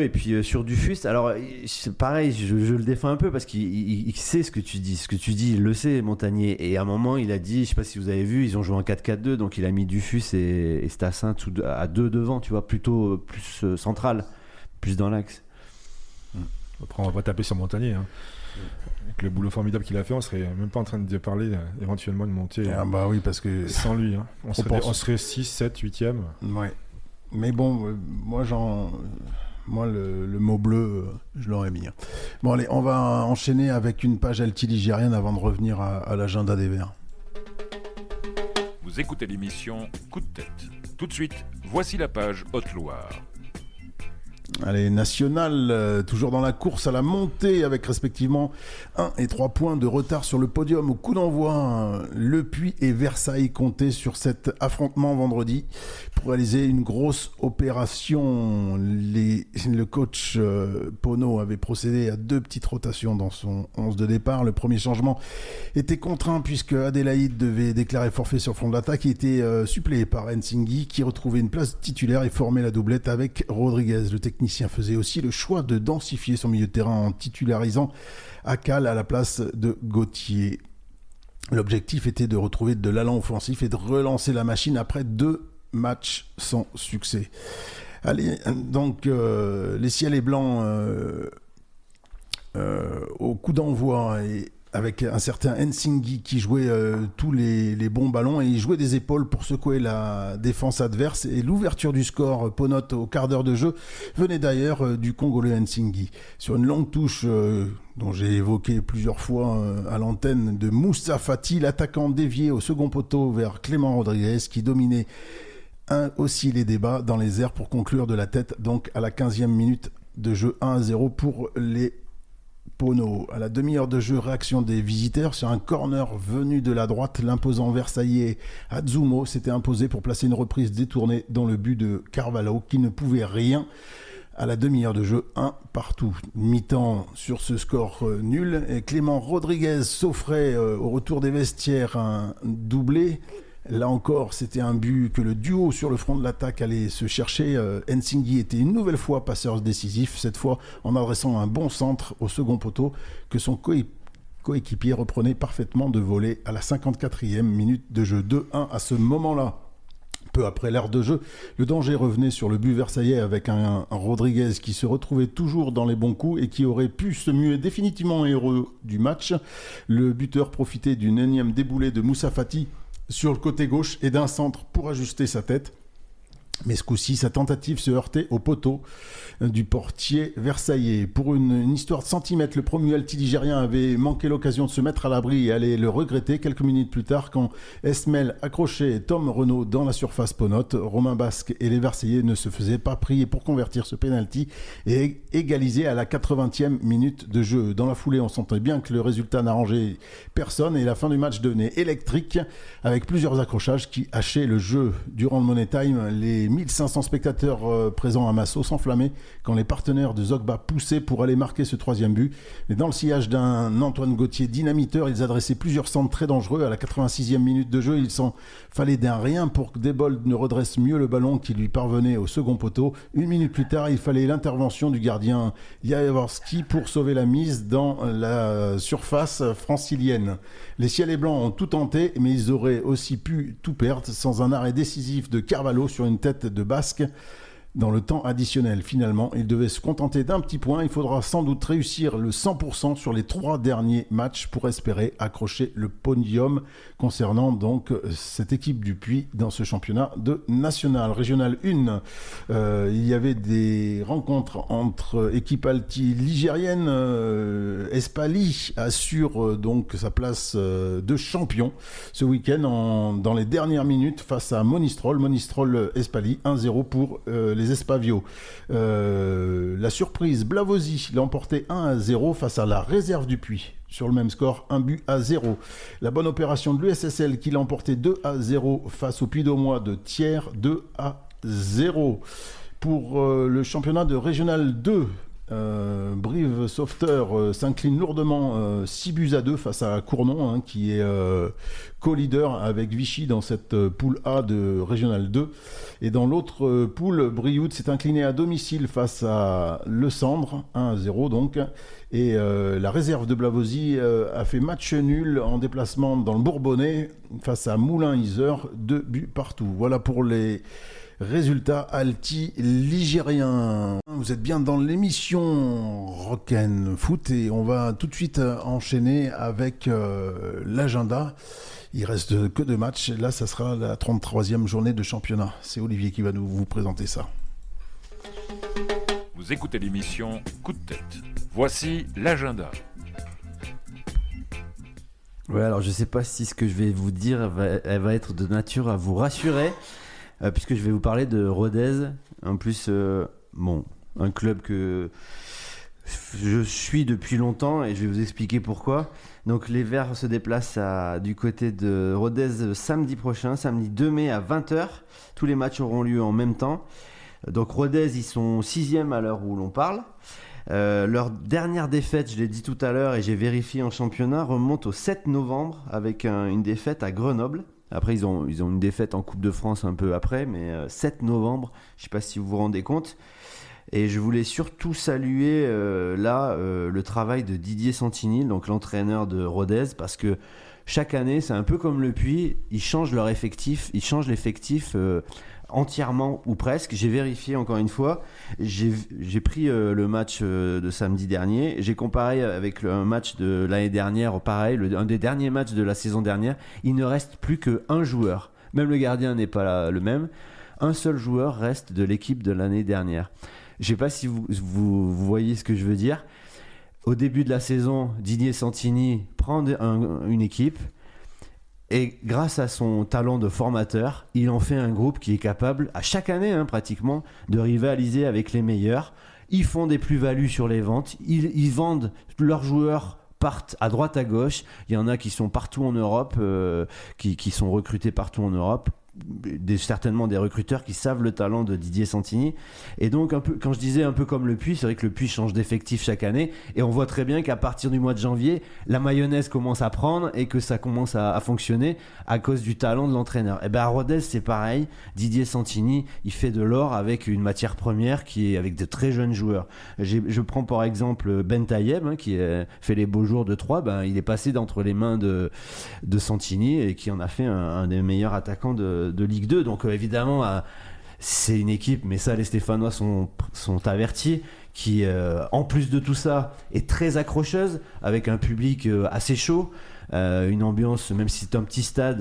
Et puis sur Dufus, alors c'est pareil, je le défends un peu parce qu'il sait ce que tu dis, il le sait, Montagnier. Et à un moment, il a dit, je sais pas si vous avez vu, ils ont joué en 4-4-2, donc il a mis Dufus et Stassin à 2 devant, tu vois, plutôt plus central, plus dans l'axe. Après, on va taper sur Montagnier, hein. Avec le boulot formidable qu'il a fait, on serait même pas en train de parler éventuellement de monter. Ah bah oui, parce que sans lui, hein. On serait 6, 7, 8e. Ouais. Mais bon, moi le mot bleu, je l'aurais mis. Bon allez, on va enchaîner avec une page altiligérienne avant de revenir à l'agenda des Verts. Vous écoutez l'émission Coup de tête. Tout de suite, voici la page Haute-Loire. Allez, National, toujours dans la course à la montée avec respectivement 1 et 3 points de retard sur le podium au coup d'envoi. Le Puy et Versailles comptaient sur cet affrontement vendredi pour réaliser une grosse opération. Le coach Pono avait procédé à 2 petites rotations dans son 11 de départ. Le premier changement était contraint puisque Adélaïde devait déclarer forfait sur front de l'attaque. Il était suppléé par Nsinghi qui retrouvait une place titulaire et formait la doublette avec Rodriguez. Le technicien faisait aussi le choix de densifier son milieu de terrain en titularisant Akal à la place de Gauthier. L'objectif était de retrouver de l'allant offensif et de relancer la machine après 2 matchs sans succès. Allez, donc les ciels et blancs au coup d'envoi et avec un certain Nsinghi qui jouait tous les bons ballons et il jouait des épaules pour secouer la défense adverse, et l'ouverture du score Ponote au quart d'heure de jeu venait d'ailleurs du Congolais Nsinghi sur une longue touche dont j'ai évoqué plusieurs fois à l'antenne de Moussa Fati, l'attaquant dévié au second poteau vers Clément Rodriguez qui dominait aussi les débats dans les airs pour conclure de la tête, donc à la 15e minute de jeu, 1-0 pour les Pono. À la demi-heure de jeu, réaction des visiteurs sur un corner venu de la droite. L'imposant Versaillais Atsumo s'était imposé pour placer une reprise détournée dans le but de Carvalho qui ne pouvait rien. À la demi-heure de jeu, 1 partout. Mi-temps sur ce score nul. Et Clément Rodriguez s'offrait au retour des vestiaires un doublé. Là encore, c'était un but que le duo sur le front de l'attaque allait se chercher. Nsinghi était une nouvelle fois passeur décisif, cette fois en adressant un bon centre au second poteau que son coéquipier reprenait parfaitement de volée à la 54e minute de jeu. 2-1 à ce moment-là. Peu après l'heure de jeu, le danger revenait sur le but versaillais avec un Rodriguez qui se retrouvait toujours dans les bons coups et qui aurait pu se muer définitivement héros du match. Le buteur profitait d'une énième déboulée de Moussa Fati sur le côté gauche et d'un centre pour ajuster sa tête. Mais ce coup-ci, sa tentative se heurtait au poteau du portier versaillais. Pour une histoire de centimètres, le promu alti-ligérien avait manqué l'occasion de se mettre à l'abri et allait le regretter quelques minutes plus tard quand Esmel accrochait Tom Renaud dans la surface ponote. Romain Basque et les Versaillais ne se faisaient pas prier pour convertir ce penalty et égaliser à la 80e minute de jeu. Dans la foulée, on sentait bien que le résultat n'arrangeait personne et la fin du match devenait électrique avec plusieurs accrochages qui hachaient le jeu. Durant le Money Time, les 1500 spectateurs présents à Massot s'enflammaient quand les partenaires de Zogba poussaient pour aller marquer ce 3e but. Mais dans le sillage d'un Antoine Gauthier dynamiteur, ils adressaient plusieurs centres très dangereux. À la 86e minute de jeu, il s'en fallait d'un rien pour que Desboldes ne redresse mieux le ballon qui lui parvenait au second poteau. Une minute plus tard, il fallait l'intervention du gardien Jaworski pour sauver la mise dans la surface francilienne. Les ciels et blancs ont tout tenté, mais ils auraient aussi pu tout perdre sans un arrêt décisif de Carvalho sur une tête de Basque. Dans le temps additionnel, finalement, il devait se contenter d'un petit point. Il faudra sans doute réussir le 100% sur les 3 derniers matchs pour espérer accrocher le podium concernant donc cette équipe du Puy dans ce championnat de national. Régional 1, il y avait des rencontres entre équipes alti-ligériennes. Espali assure donc sa place de champion ce week-end dans les dernières minutes face à Monistrol. Monistrol-Espali, 1-0 pour les Espavios. La surprise, Blavozy l'a emporté 1-0 face à la réserve du Puy. Sur le même score, 1-0. La bonne opération de l'USSL qui l'a emporté 2-0 face au Puy-d'Aumois de Thiers, 2-0. Pour le championnat de Régional 2, Brive Sauveteur s'incline lourdement 6-2 face à Cournon, qui est co-leader avec Vichy dans cette poule A de Régional 2. Et dans l'autre poule, Brioude s'est incliné à domicile face à Le Cendre, 1-0 donc. Et la réserve de Blavozy a fait match nul en déplacement dans le Bourbonnais face à Moulins-Isère, 2 buts partout. Voilà pour les résultats alti-ligériens. Vous êtes bien dans l'émission Rock'n Foot et on va tout de suite enchaîner avec l'agenda. Il reste que 2 matchs. Là, ça sera la 33e journée de championnat. C'est Olivier qui va vous présenter ça. Vous écoutez l'émission Coup de tête. Voici l'agenda. Ouais, alors je sais pas si ce que je vais vous dire elle va être de nature à vous rassurer, puisque je vais vous parler de Rodez. En plus, un club que je suis depuis longtemps et je vais vous expliquer pourquoi. Donc les Verts se déplacent du côté de Rodez samedi prochain, samedi 2 mai à 20h. Tous les matchs auront lieu en même temps. Donc Rodez, ils sont 6e à l'heure où l'on parle. Leur dernière défaite, je l'ai dit tout à l'heure et j'ai vérifié en championnat, remonte au 7 novembre avec une défaite à Grenoble. Après, ils ont une défaite en Coupe de France un peu après, mais 7 novembre, je ne sais pas si vous vous rendez compte. Et je voulais surtout saluer le travail de Didier Santini, donc l'entraîneur de Rodez, parce que chaque année, c'est un peu comme le Puy, ils changent leur effectif, ils changent l'effectif entièrement ou presque. J'ai vérifié encore une fois, j'ai pris le match de samedi dernier, j'ai comparé avec un match de l'année dernière, pareil, un des derniers matchs de la saison dernière. Il ne reste plus qu'un joueur, même le gardien n'est pas le même, un seul joueur reste de l'équipe de l'année dernière. Je ne sais pas si vous voyez ce que je veux dire. Au début de la saison, Didier Santini prend une équipe et grâce à son talent de formateur, il en fait un groupe qui est capable, à chaque année pratiquement, de rivaliser avec les meilleurs. Ils font des plus-values sur les ventes, ils vendent leurs joueurs, partent à droite à gauche. Il y en a qui sont partout en Europe, qui sont recrutés partout en Europe. Certainement des recruteurs qui savent le talent de Didier Santini. Et donc quand je disais un peu comme le Puy, c'est vrai que le Puy change d'effectif chaque année et on voit très bien qu'à partir du mois de janvier, la mayonnaise commence à prendre et que ça commence à fonctionner à cause du talent de l'entraîneur. Et bien à Rodez c'est pareil, Didier Santini il fait de l'or avec une matière première qui est avec de très jeunes joueurs. Je prends par exemple Ben Tayeb qui fait les beaux jours de Troyes, il est passé d'entre les mains de Santini et qui en a fait un des meilleurs attaquants de Ligue 2. Donc évidemment c'est une équipe, mais ça les Stéphanois sont avertis, qui en plus de tout ça est très accrocheuse avec un public assez chaud. une ambiance, même si c'est un petit stade,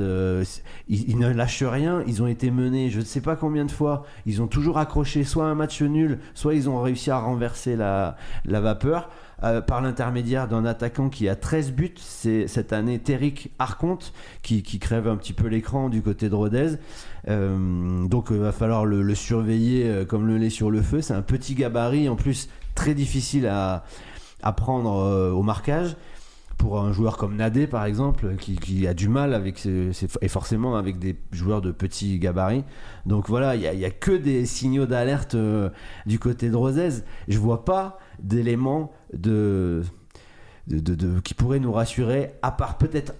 ils ne lâchent rien. Ils ont été menés je ne sais pas combien de fois, ils ont toujours accroché soit un match nul, soit ils ont réussi à renverser la vapeur. Par l'intermédiaire d'un attaquant qui a 13 buts, c'est cette année Terrick Arconte qui crève un petit peu l'écran du côté de Rodez. Donc va falloir le surveiller comme le lait sur le feu. C'est un petit gabarit, en plus très difficile à prendre au marquage. Pour un joueur comme Nadé par exemple qui a du mal avec et forcément avec des joueurs de petits gabarits. Donc voilà, il y a que des signaux d'alerte du côté de Rodez. Je vois pas d'éléments qui pourraient nous rassurer, à part peut-être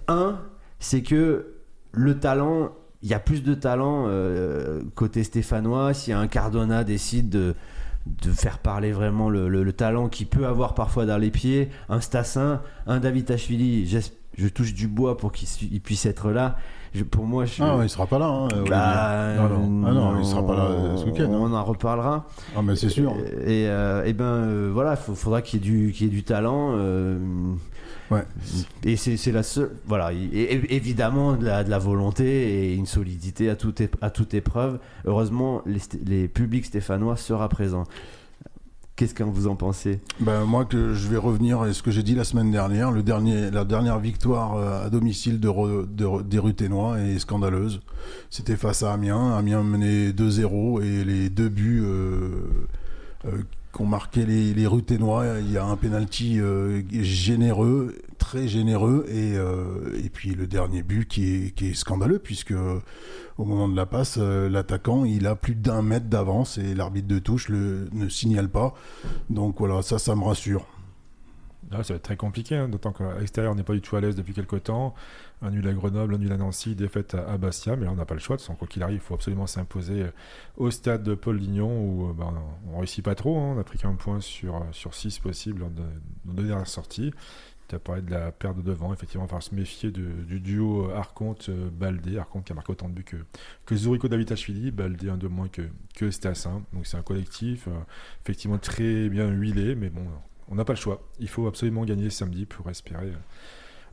c'est que le talent, il y a plus de talent côté stéphanois. Si un Cardona décide de faire parler vraiment le talent qu'il peut avoir parfois dans les pieds, un Stassin, un Davitashvili, je touche du bois pour qu'il puisse être là. Pour moi, il sera pas là. Hein, non, il sera pas là ce week-end. On en reparlera. Ah, mais c'est sûr. Voilà, faudra qu'il y ait du talent. Ouais. Et c'est la seule. Voilà, et évidemment de la volonté et une solidité à toute épreuve. Heureusement, les publics stéphanois sera présent. Qu'est-ce que vous en pensez ? Moi, que je vais revenir à ce que j'ai dit la semaine dernière. La dernière victoire à domicile des Ruthénois est scandaleuse. C'était face à Amiens. Amiens menait 2-0 et les deux buts qu'ont marqué les Ruthénois, il y a un penalty généreux, très généreux, et puis le dernier but qui est scandaleux, puisque au moment de la passe, l'attaquant il a plus d'1 mètre d'avance et l'arbitre de touche ne signale pas. Donc voilà, ça me rassure. Là, ça va être très compliqué, hein, d'autant qu'à l'extérieur on n'est pas du tout à l'aise depuis quelques temps. Un nul à Grenoble, un nul à Nancy, défaite à Bastia, mais là on n'a pas le choix. De toute façon, quoi qu'il arrive, il faut absolument s'imposer au stade de Paul Lignon où on ne réussit pas trop. Hein, on n'a pris qu'un point sur 6 possibles dans nos deux dernières sorties. Tu as parlé de la perte de devant, effectivement, il va falloir se méfier du duo Arconte-Baldé. Arconte qui a marqué autant de buts que Zurico Davitashvili, Baldé un de moins que Stassin. Donc c'est un collectif effectivement très bien huilé, mais bon, on n'a pas le choix. Il faut absolument gagner samedi pour espérer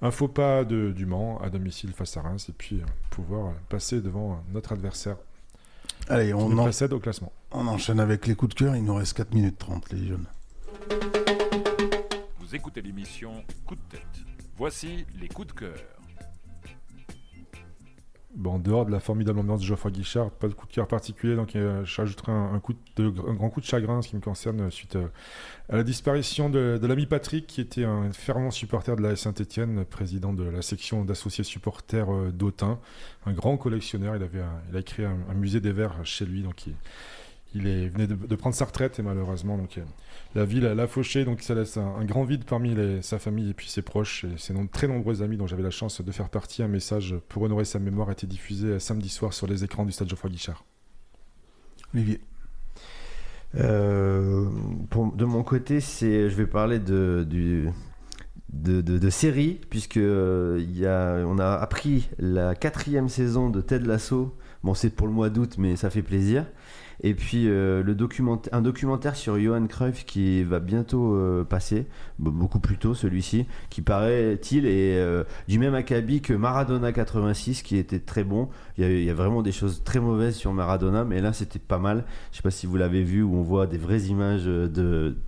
un faux pas du Mans à domicile face à Reims et puis pouvoir passer devant notre adversaire. Allez, on précède au classement. On enchaîne avec les coups de cœur. Il nous reste 4 minutes 30, les jeunes. Vous écoutez l'émission Coup de tête. Voici les coups de cœur. En dehors de la formidable ambiance de Geoffroy Guichard, pas de coup de cœur particulier, donc j'ajouterai un grand coup de chagrin en ce qui me concerne suite à la disparition de l'ami Patrick, qui était un fervent supporter de la Saint-Étienne, président de la section d'associés supporters d'Autun, un grand collectionneur. Il a créé un musée des Verts chez lui, donc il venait de prendre sa retraite et malheureusement donc la ville l'a fauché, donc ça laisse un grand vide parmi sa famille et puis ses proches et ses très nombreux amis dont j'avais la chance de faire partie. Un message pour honorer sa mémoire a été diffusé samedi soir sur les écrans du stade Geoffroy Guichard. Olivier. De mon côté, je vais parler de série, puisque on a appris la 4e saison de Ted Lasso. Bon, c'est pour le mois d'août, mais ça fait plaisir. Et puis un documentaire sur Johan Cruyff qui va bientôt passer, beaucoup plus tôt celui-ci, qui paraît-il est du même acabit que Maradona 86, qui était très bon. Il y a vraiment des choses très mauvaises sur Maradona, mais là c'était pas mal. Je sais pas si vous l'avez vu, où on voit des vraies images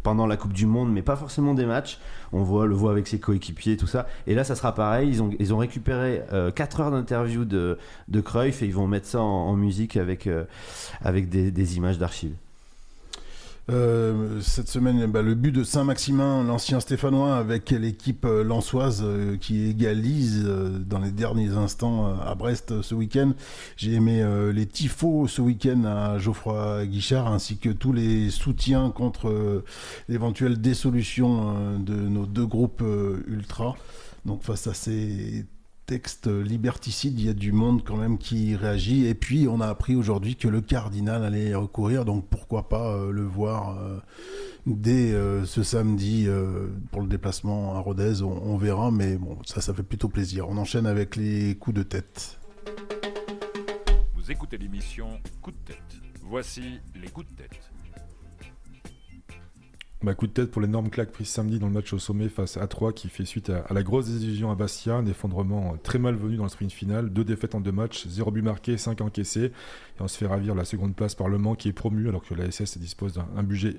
pendant la Coupe du Monde, mais pas forcément des matchs. On le voit avec ses coéquipiers et tout ça. Et là ça sera pareil, ils ont récupéré 4 heures d'interview de Cruyff et ils vont mettre ça en musique avec des images d'archives. Cette semaine, le but de Saint-Maximin, l'ancien Stéphanois, avec l'équipe lensoise qui égalise dans les derniers instants à Brest ce week-end. J'ai aimé les tifos ce week-end à Geoffroy Guichard, ainsi que tous les soutiens contre l'éventuelle dissolution de nos deux groupes ultra. Donc face à ces texte liberticide, il y a du monde quand même qui réagit. Et puis on a appris aujourd'hui que le cardinal allait recourir, donc pourquoi pas le voir dès ce samedi pour le déplacement à Rodez. On verra, mais bon, ça fait plutôt plaisir. On enchaîne avec les coups de tête. Vous écoutez l'émission Coup de tête. Voici les coups de tête. Coup de tête pour l'énorme claque prise samedi dans le match au sommet face à 3 qui fait suite à la grosse désillusion à Bastia, un effondrement très malvenu dans le sprint final, 2 défaites en 2 matchs, 0 but marqué, 5 encaissés, et on se fait ravir la seconde place par Le Mans qui est promu alors que la SS dispose d'un budget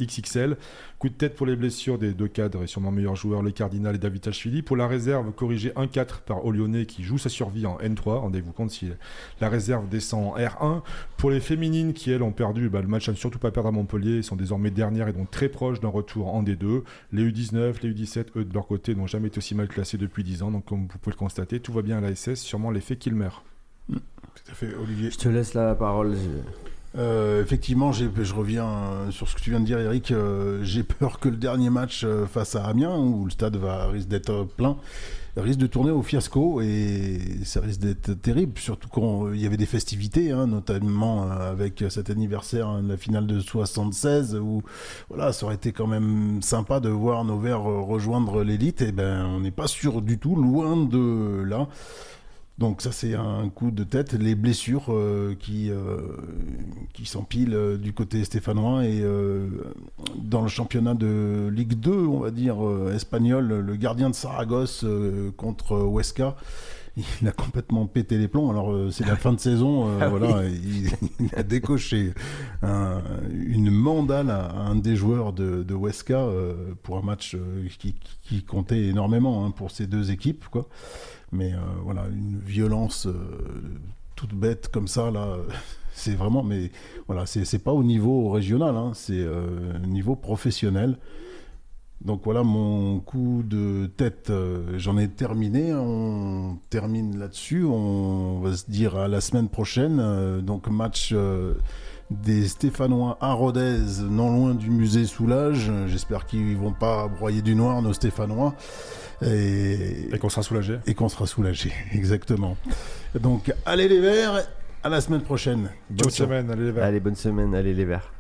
XXL. Coup de tête pour les blessures des 2 cadres et sûrement meilleurs joueurs, le Cardinal et Davitashvili. Pour la réserve, corrigé 1-4 par Olyonnais qui joue sa survie en N3, rendez-vous compte si la réserve descend en R1. Pour les féminines qui elles ont perdu le match à ne surtout pas perdre à Montpellier, sont désormais dernières et donc très proches d'un retour en D2. Les U19, les U17, eux de leur côté n'ont jamais été aussi mal classés depuis 10 ans, donc comme vous pouvez le constater, tout va bien à la SS, sûrement l'effet Kilmer. Tout à fait, Olivier. Je te laisse la parole. Effectivement, je reviens sur ce que tu viens de dire, Eric. J'ai peur que le dernier match face à Amiens, où le stade risque d'être plein, risque de tourner au fiasco, et ça risque d'être terrible, surtout quand il y avait des festivités, notamment avec cet anniversaire de la finale de 76, où voilà, ça aurait été quand même sympa de voir nos Verts rejoindre l'élite. Et on n'est pas sûr du tout, loin de là. Donc ça, c'est un coup de tête. Les blessures qui s'empilent du côté stéphanois, et dans le championnat de Ligue 2, on va dire, espagnol, le gardien de Saragosse contre Huesca, il a complètement pété les plombs. Alors c'est la fin de saison, voilà, il a décoché une mandale à un des joueurs de Huesca pour un match qui comptait énormément pour ces 2 équipes, quoi. Mais voilà, une violence toute bête comme ça, là, c'est vraiment... Mais voilà, c'est pas au niveau régional, c'est au niveau professionnel. Donc voilà, mon coup de tête, j'en ai terminé. On termine là-dessus. On va se dire à la semaine prochaine. Donc match des Stéphanois à Rodez, non loin du musée Soulage. J'espère qu'ils vont pas broyer du noir, nos Stéphanois. Et qu'on sera soulagé. Et qu'on sera soulagé, exactement. Donc, allez les Verts, à la semaine prochaine. Bonne semaine, allez les Verts. Allez, bonne semaine, allez les Verts.